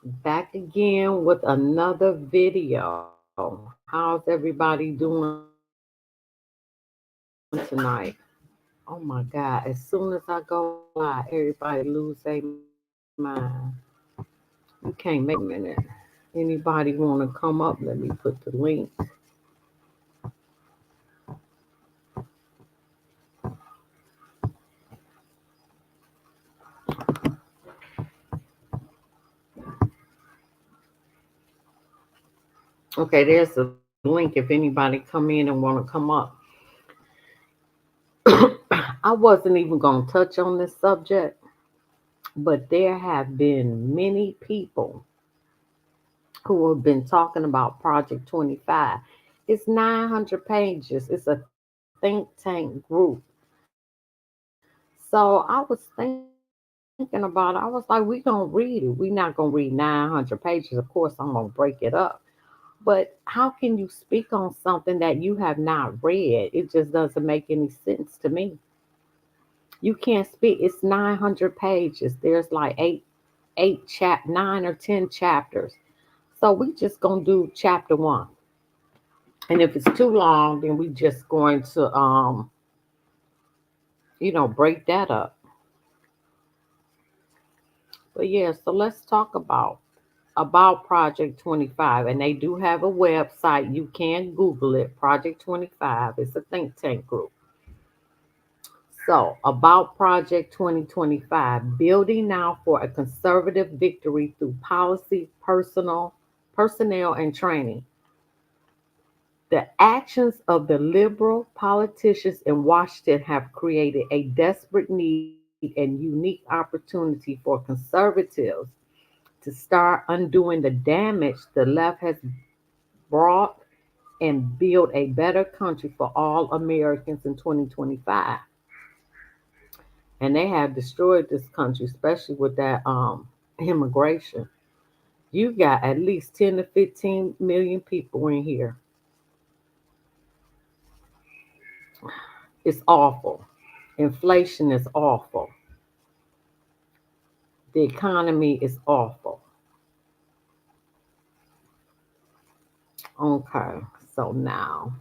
Back again with another video. How's everybody doing tonight? Oh my God. As soon as I go live, everybody lose their mind. You can't make me do that. Wait a minute. Anybody want to come up? Let me put the link. Okay, there's the link if anybody come in and want to come up. I wasn't even going to touch on this subject, but there have been many people who have been talking about Project 25. It's 900 pages. It's a think tank group. So I was thinking about it. I was like, we gonna read it. We're not gonna read 900 pages. Of course, I'm gonna break it up. But how can you speak on something that you have not read? It just doesn't make any sense to me. You can't speak. It's 900 pages. There's like 9 or 10 chapters. So we just gonna do chapter one. And if it's too long, then we just going to break that up. But yeah, so let's talk about Project 25. And they do have a website. You can Google it. Project 25. It's a think tank group. So, about Project 2025, building now for a conservative victory through policy, personnel, and training. The actions of the liberal politicians in Washington have created a desperate need and unique opportunity for conservatives to start undoing the damage the left has brought and build a better country for all Americans in 2025. And they have destroyed this country, especially with that immigration. You got at least 10 to 15 million people in here. It's awful. Inflation is awful. The economy is awful. Okay, so now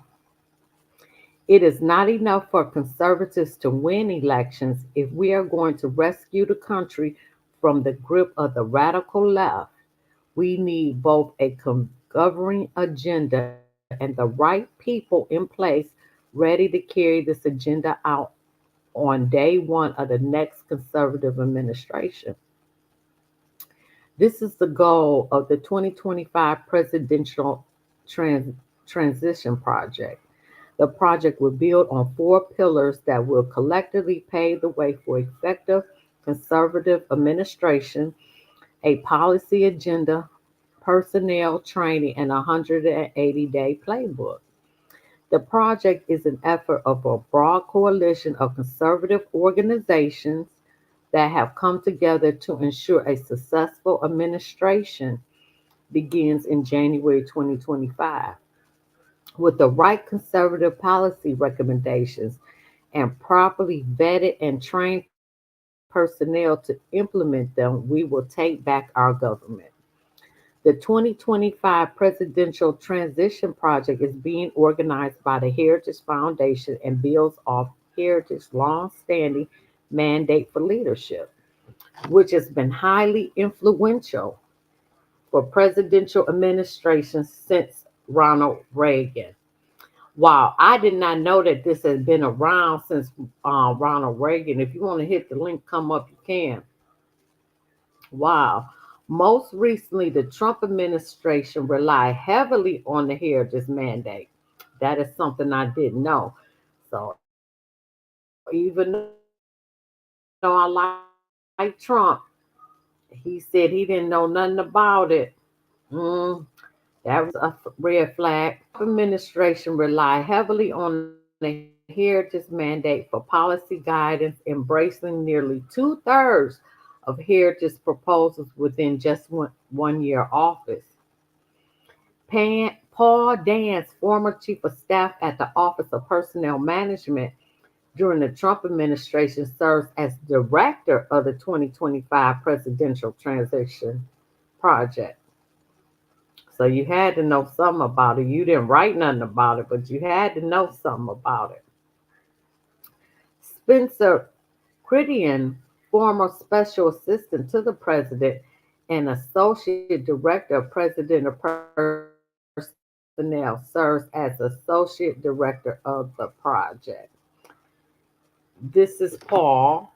it is not enough for conservatives to win elections if we are going to rescue the country from the grip of the radical left. We need both a governing agenda and the right people in place ready to carry this agenda out on day one of the next conservative administration. This is the goal of the 2025 Presidential Trans- Transition Project. The project will build on four pillars that will collectively pave the way for effective conservative administration, a policy agenda, personnel training, and a 180-day playbook. The project is an effort of a broad coalition of conservative organizations that have come together to ensure a successful administration begins in January 2025. With the right conservative policy recommendations and properly vetted and trained personnel to implement them, we will take back our government. The 2025 Presidential Transition Project is being organized by the Heritage Foundation and builds off Heritage's long-standing mandate for leadership, which has been highly influential for presidential administrations since Ronald Reagan. Wow, I did not know that this has been around since Ronald Reagan. If you want to hit the link, come up, you can. Wow. Most recently, the Trump administration relied heavily on the Heritage Mandate. That is something I didn't know. So even though I like Trump, he said he didn't know nothing about it. Mm, that was a red flag. The Trump administration relied heavily on the Heritage Mandate for policy guidance, embracing nearly two-thirds of Heritage proposals within just one year office. Paul Dance, former chief of staff at the Office of Personnel Management during the Trump administration, serves as director of the 2025 Presidential Transition project. So you had to know something about it. You didn't write nothing about it, but you had to know something about it. Spencer Critian, former special assistant to the president and associate director of President of Personnel, serves as associate director of the project. This is Paul.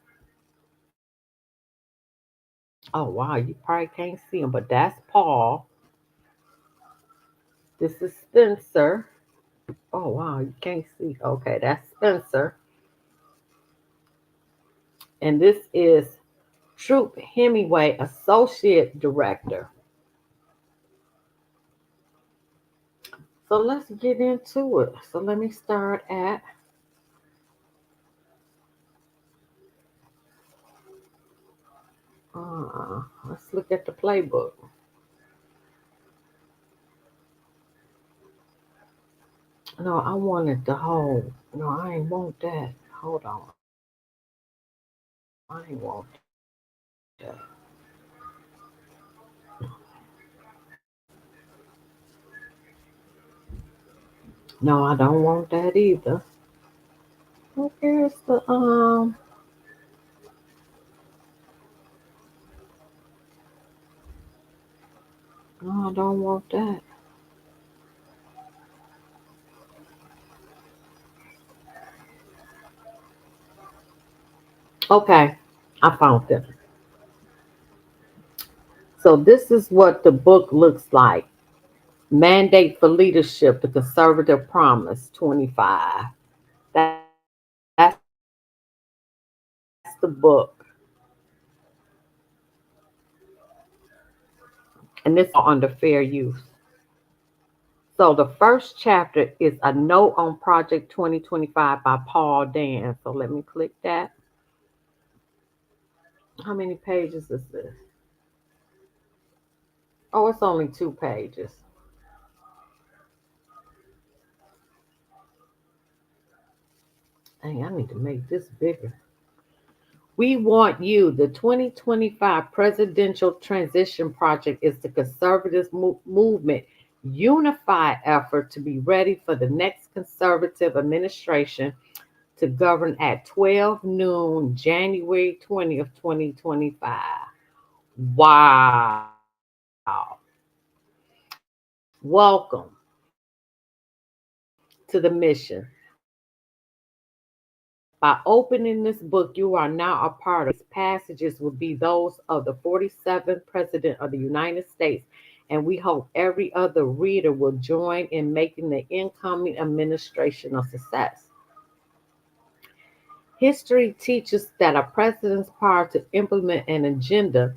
Oh, wow, you probably can't see him, but that's Paul. This is Spencer. Oh, wow, you can't see. Okay, that's Spencer. And this is Troop Hemingway, associate director. So let's get into it. So let me start at let's look at the playbook. No, I wanted the whole. No, I ain't want that. Hold on. I ain't want that. No, I don't want that either. Where's the no, I don't want that. Okay, I found it. So this is what the book looks like. Mandate for Leadership, the Conservative Promise, 25. That's the book. And this is under fair use. So the first chapter is a note on Project 2025 by Paul Dan. So let me click that. How many pages is this? Oh, it's only 2 pages. Dang, I need to make this bigger. We want you. The 2025 Presidential Transition Project is the conservative movement unified effort to be ready for the next conservative administration to govern at 12 noon, January 20th, 2025. Wow. Welcome to the mission. By opening this book, you are now a part of these passages will be those of the 47th President of the United States, and we hope every other reader will join in making the incoming administration a success. History teaches that a president's power to implement an agenda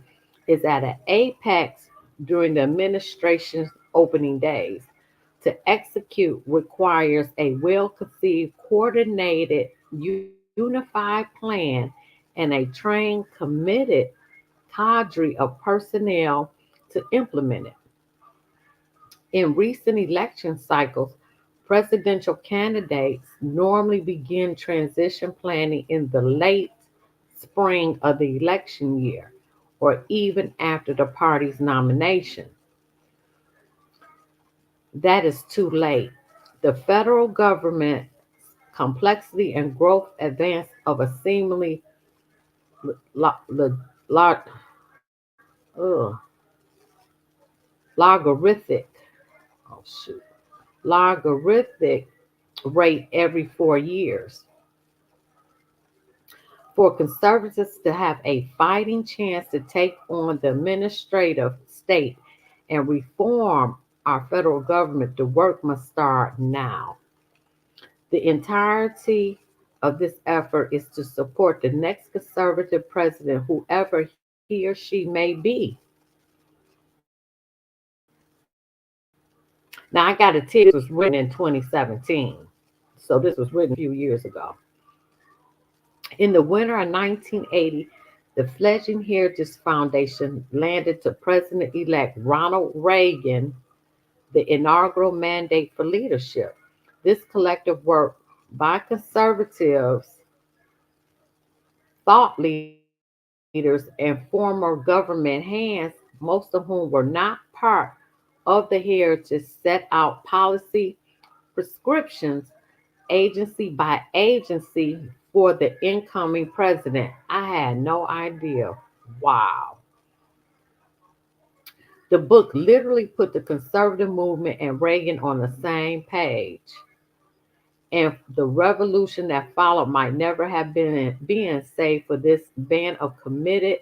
is at an apex during the administration's opening days. To execute requires a well conceived, coordinated, unified plan and a trained, committed cadre of personnel to implement it. In recent election cycles, presidential candidates normally begin transition planning in the late spring of the election year or even after the party's nomination. That is too late. The federal government complexity and growth advance of a seemingly lo- lo- lo- ugh, logarithmic oh shoot logarithmic rate every 4 years. For conservatives to have a fighting chance to take on the administrative state and reform our federal government, the work must start now. The entirety of this effort is to support the next conservative president, whoever he or she may be. Now, I got to tell you, this was written in 2017. So this was written a few years ago. In the winter of 1980, the fledgling Heritage Foundation landed to President elect Ronald Reagan the inaugural mandate for leadership. This collective work by conservatives, thought leaders, and former government hands most of whom were not part of the heritage, set out policy prescriptions agency by agency for the incoming president. I had no idea. Wow. The book literally put the conservative movement and Reagan on the same page. And the revolution that followed might never have been save for this band of committed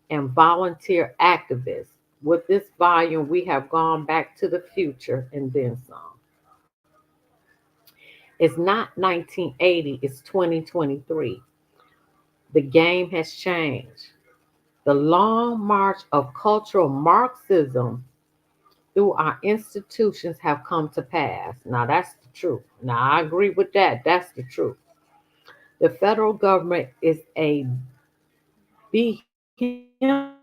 and volunteer activists. With this volume, we have gone back to the future and then some. It's not 1980, it's 2023. The game has changed. The long march of cultural Marxism through our institutions have come to pass. Now that's the truth. Now I agree with that. That's the truth. The federal government is a behemoth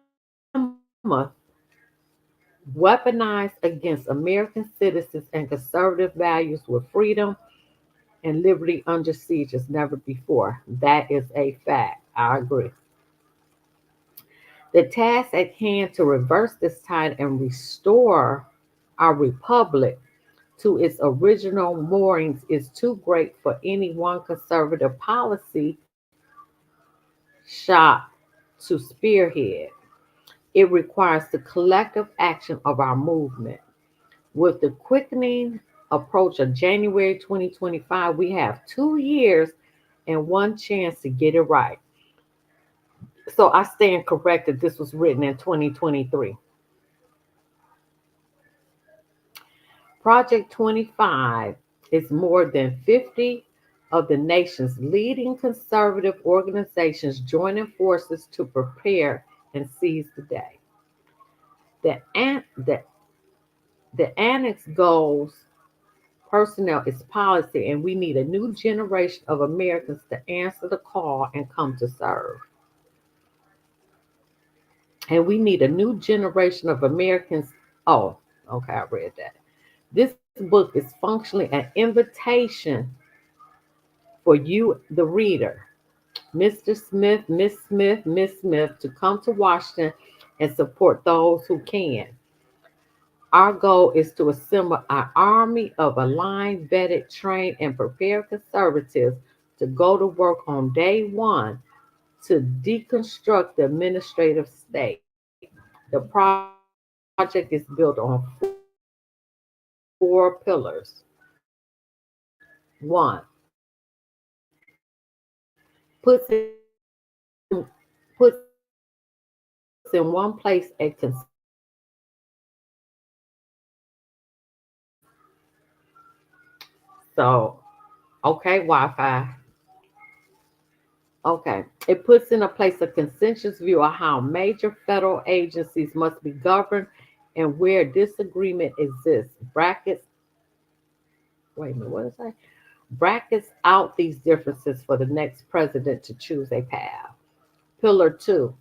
weaponized against American citizens and conservative values with freedom and liberty under siege as never before. That is a fact. I agree. The task at hand to reverse this tide and restore our republic to its original moorings is too great for any one conservative policy shop to spearhead. It requires the collective action of our movement. With the quickening approach of January 2025, we have 2 years and one chance to get it right. So I stand corrected. This was written in 2023. Project 25 is more than 50 of the nation's leading conservative organizations joining forces to prepare and seize the day. The, an- the, the annex goals personnel is policy, and we need a new generation of Americans to answer the call and come to serve. And we need a new generation of Americans. Oh, okay, I read that. This book is functionally an invitation for you, the reader, Mr. Smith, Miss Smith, Miss Smith, to come to Washington and support those who can. Our goal is to assemble an army of aligned, vetted, trained, and prepared conservatives to go to work on day one to deconstruct the administrative state. The project is built on four pillars. One, puts puts in one place a so okay Wi-Fi. Okay, it puts in a place a consensus view of how major federal agencies must be governed and where disagreement exists. Brackets. Wait a minute. What is that? Brackets out these differences for the next president to choose a path. Pillar two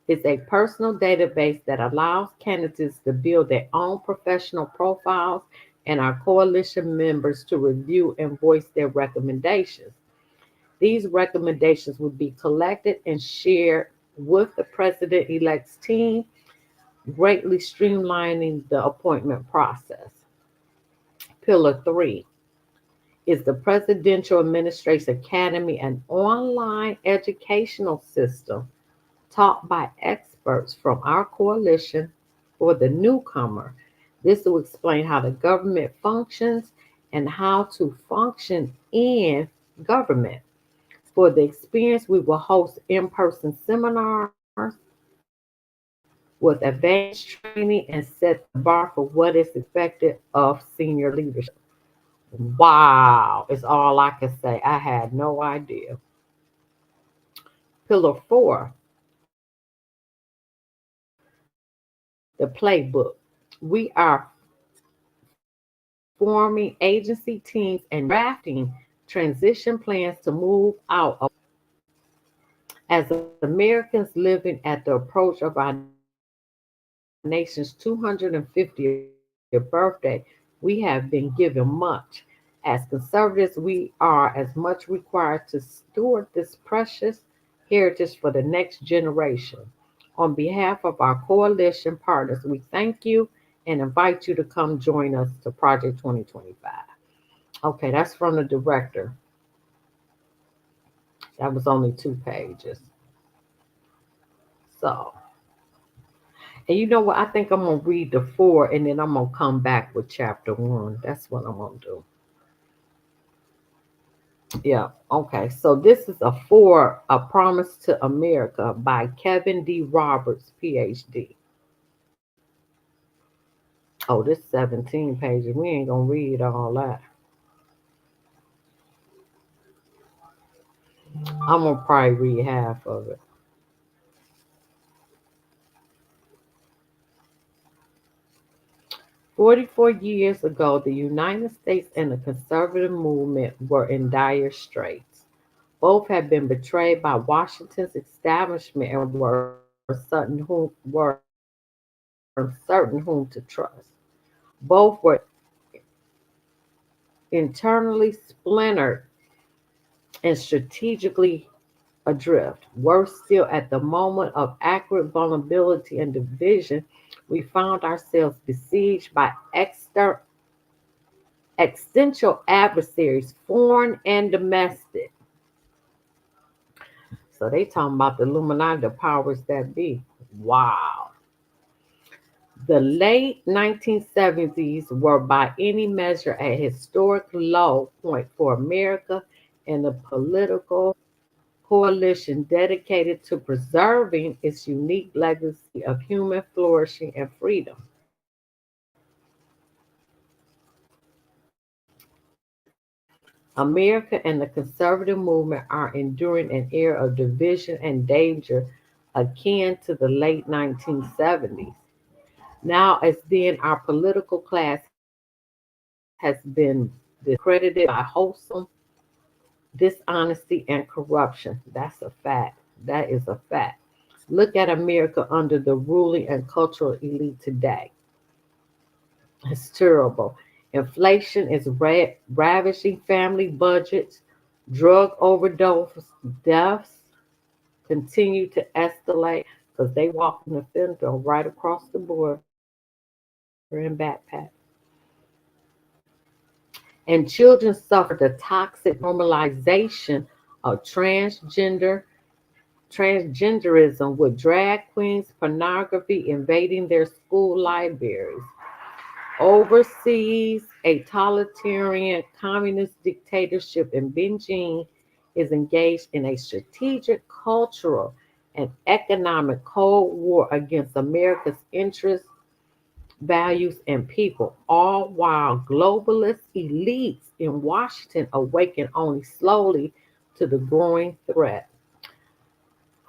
is a personal database that allows candidates to build their own professional profiles and our coalition members to review and voice their recommendations. These recommendations would be collected and shared with the president elect's team, greatly streamlining the appointment process. Pillar three is the Presidential Administration Academy, an online educational system taught by experts from our coalition for the newcomer. This will explain how the government functions and how to function in government. For the experience, we will host in person seminars with advanced training and set the bar for what is expected of senior leadership. Wow, is all I can say. I had no idea. Pillar four, the playbook. We are forming agency teams and drafting transition plans to move out of as Americans living at the approach of our nation's 250th birthday. We have been given much. As conservatives, we are as much required to steward this precious heritage for the next generation. On behalf of our coalition partners, we thank you and invite you to come join us to Project 2025. Okay, that's from the director. That was only 2 pages. So, and you know what? I think I'm going to read the four and then I'm going to come back with chapter one. That's what I'm going to do. Yeah. Okay. So this is a promise to America by Kevin D. Roberts, PhD. Oh, this 17 pages. We ain't gonna read all that. I'm gonna probably read half of it. 44 years ago, the United States and the conservative movement were in dire straits. Both had been betrayed by Washington's establishment and were uncertain whom to trust. Both were internally splintered and strategically adrift. Worse still, at the moment of accurate vulnerability and division, we found ourselves besieged by existential adversaries, foreign and domestic. So they talking about the Illuminati, the powers that be. Wow. The late 1970s were by any measure a historic low point for America and the political coalition dedicated to preserving its unique legacy of human flourishing and freedom. America and the conservative movement are enduring an era of division and danger akin to the late 1970s. Now, as then, our political class has been discredited by wholesome dishonesty and corruption. That's a fact. That is a fact. Look at America under the ruling and cultural elite today. It's terrible. Inflation is ravaging family budgets. Drug overdose deaths continue to escalate because they walk in the fentanyl right across the border in backpacks. And children suffer the toxic normalization of transgenderism with drag queens pornography invading their school libraries. Overseas, a totalitarian communist dictatorship in Beijing is engaged in a strategic, cultural, and economic Cold War against America's interests, values, and people, all while globalist elites in Washington awaken only slowly to the growing threat.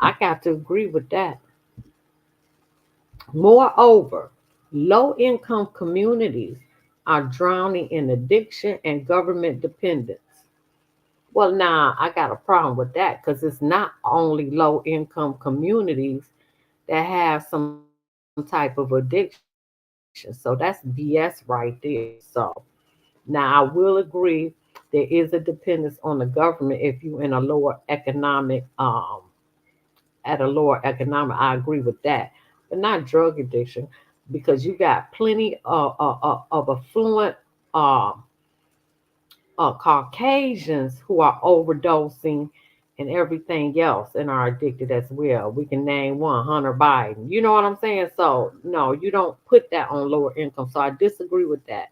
I got to agree with that. Moreover, low income communities are drowning in addiction and government dependence. Well, now I got a problem with that because it's not only low income communities that have some type of addiction. So that's BS right there. So now I will agree there is a dependence on the government if you're in a lower at a lower economic. I agree with that, but not drug addiction because you got plenty of affluent uh, Caucasians who are overdosing and everything else and are addicted as well. We can name one, Hunter Biden. You know what I'm saying? So, no, you don't put that on lower income. So, I disagree with that.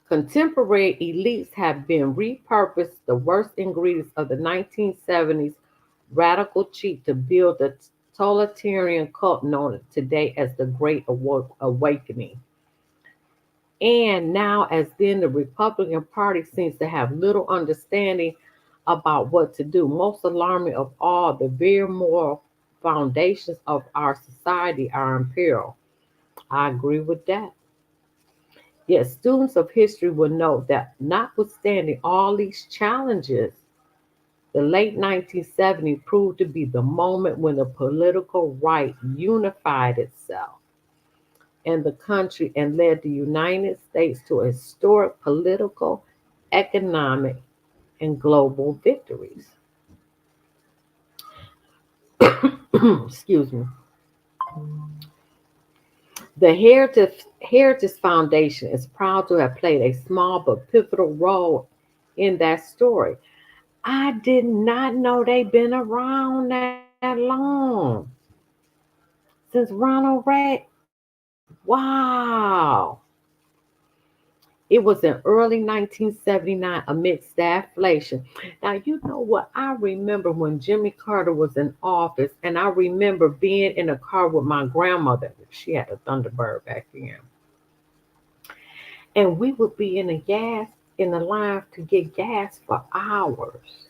Contemporary elites have been repurposed the worst ingredients of the 1970s radical cheat to build the totalitarian cult known today as the Great Awakening. And now, as then, the Republican Party seems to have little understanding about what to do. Most alarming of all, the very moral foundations of our society are in peril. I agree with that. Yet, students of history will note that, notwithstanding all these challenges, the late 1970s proved to be the moment when the political right unified itself and the country and led the United States to historic political, economic, and global victories. Excuse me. The Heritage Foundation is proud to have played a small but pivotal role in that story. I did not know they've been around that long. Since Ronald Reagan. Wow. It was in early 1979 amid stagflation. Now, you know what? I remember when Jimmy Carter was in office, and I remember being in a car with my grandmother. She had a Thunderbird back then. And we would be in the line to get gas for hours,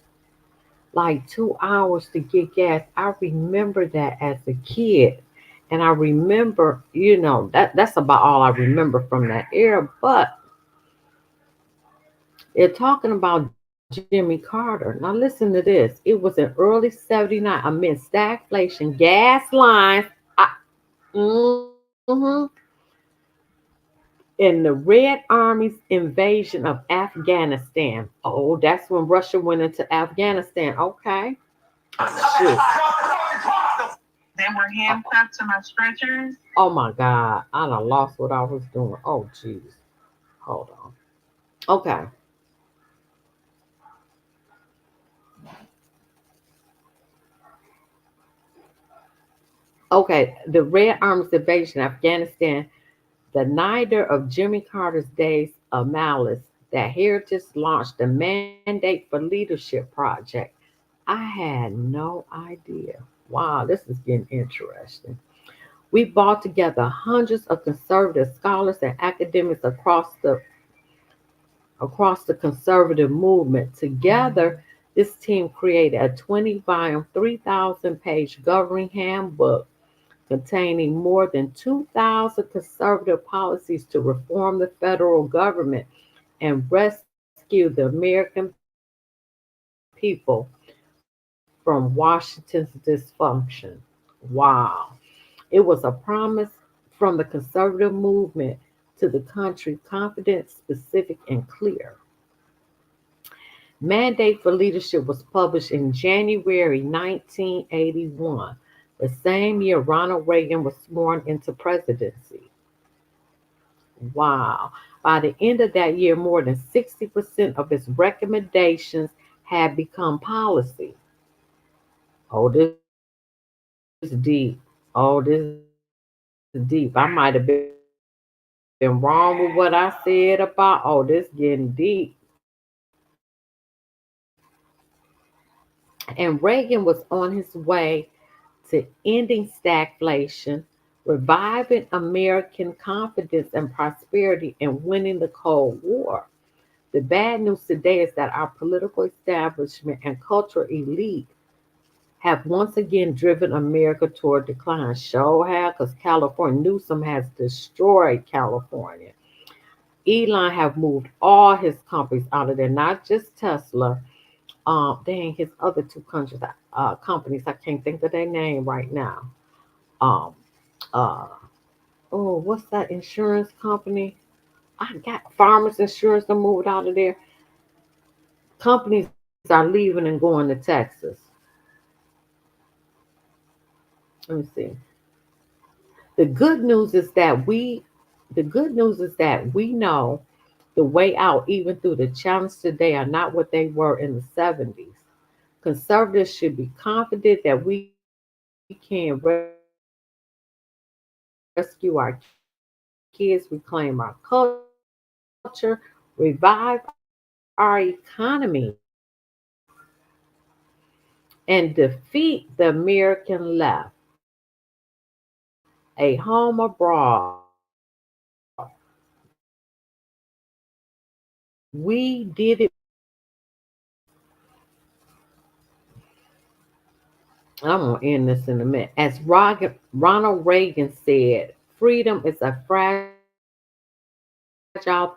like 2 hours to get gas. I remember that as a kid. And I remember, that's about all I remember from that era. But they're talking about Jimmy Carter. Now listen to this. It was in early 79 amid stagflation, gas lines, mhm, in the Red Army's invasion of Afghanistan. Oh, that's when Russia went into Afghanistan. Okay. Shoot. They were handcuffed to my stretchers. Oh my God. I done lost what I was doing. Oh, jeez. Hold on. Okay. Okay. The Red Army's invasion of Afghanistan, the neither of Jimmy Carter's days of malice, that Heritage launched the Mandate for Leadership Project. I had no idea. Wow, this is getting interesting. We brought together hundreds of conservative scholars and academics across the conservative movement. Together, this team created a 20-volume, 3,000-page governing handbook containing more than 2,000 conservative policies to reform the federal government and rescue the American people from Washington's dysfunction. Wow. It was a promise from the conservative movement to the country, confident, specific, and clear. Mandate for Leadership was published in January 1981, the same year Ronald Reagan was sworn into presidency. Wow. By the end of that year, more than 60% of its recommendations had become policy. Oh, this deep. Oh, this is deep. I might have been wrong with what I said about, oh, this getting deep. And Reagan was on his way to ending stagflation, reviving American confidence and prosperity, and winning the Cold War. The bad news today is that our political establishment and cultural elite have once again driven America toward decline. Sure have, because California, Newsom has destroyed California. Elon have moved all his companies out of there, not just Tesla. Dang, his other two countries, companies, I can't think of their name right now. Um, uh, oh, what's that insurance company? I got Farmers Insurance that moved out of there. Companies are leaving and going to Texas. Let me see. The good news is that we the good news is that we know the way out even through the challenges today are not what they were in the 70s. Conservatives should be confident that we can rescue our kids, reclaim our culture, revive our economy, and defeat the American left, a home abroad. We did it before. I'm going to end this in a minute. As Ronald Reagan said, freedom is a fragile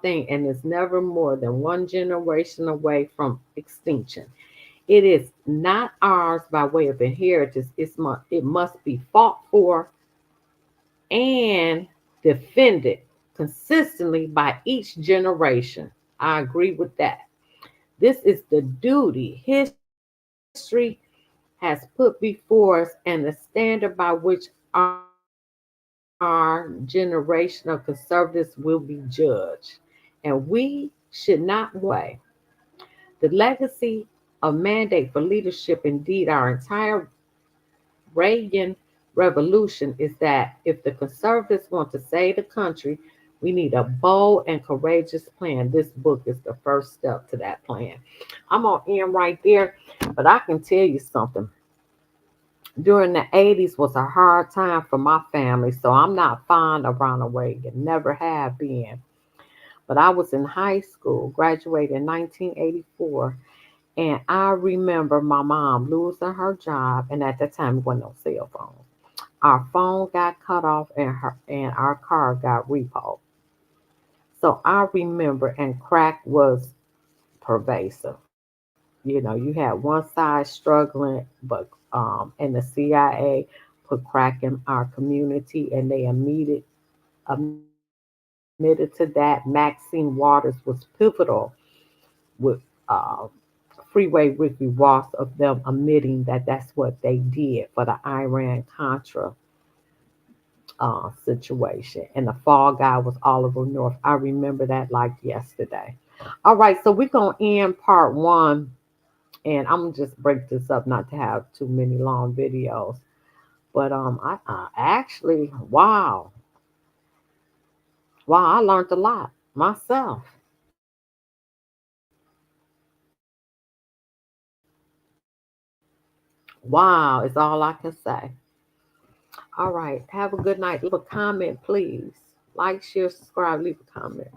thing and is never more than one generation away from extinction. It is not ours by way of inheritance. It must be fought for and defended consistently by each generation. I agree with that. This is the duty, history, has put before us and the standard by which our generation of conservatives will be judged. And we should not away. The legacy of mandate for leadership, indeed, our entire Reagan revolution is that if the conservatives want to save the country, we need a bold and courageous plan. This book is the first step to that plan. I'm on end right there, but I can tell you something. During the 80s was a hard time for my family, so I'm not fond of Ronald Reagan, never have been. But I was in high school, graduated in 1984, and I remember my mom losing her job, and at that time, there wasn't no cell phone. Our phone got cut off, and our car got repoed. So I remember, and crack was pervasive. You know, you had one side struggling, but and the CIA put crack in our community, and they admitted to that. Maxine Waters was pivotal with Freeway Ricky Ross of them admitting that that's what they did for the Iran Contra situation. And the fall guy was Oliver North. I remember that like yesterday. All right, so we're going to end part one. And I'm gonna just break this up, not to have too many long videos. But I actually, wow, I learned a lot myself. Wow, is all I can say. All right, have a good night. Leave a comment, please. Like, share, subscribe, leave a comment.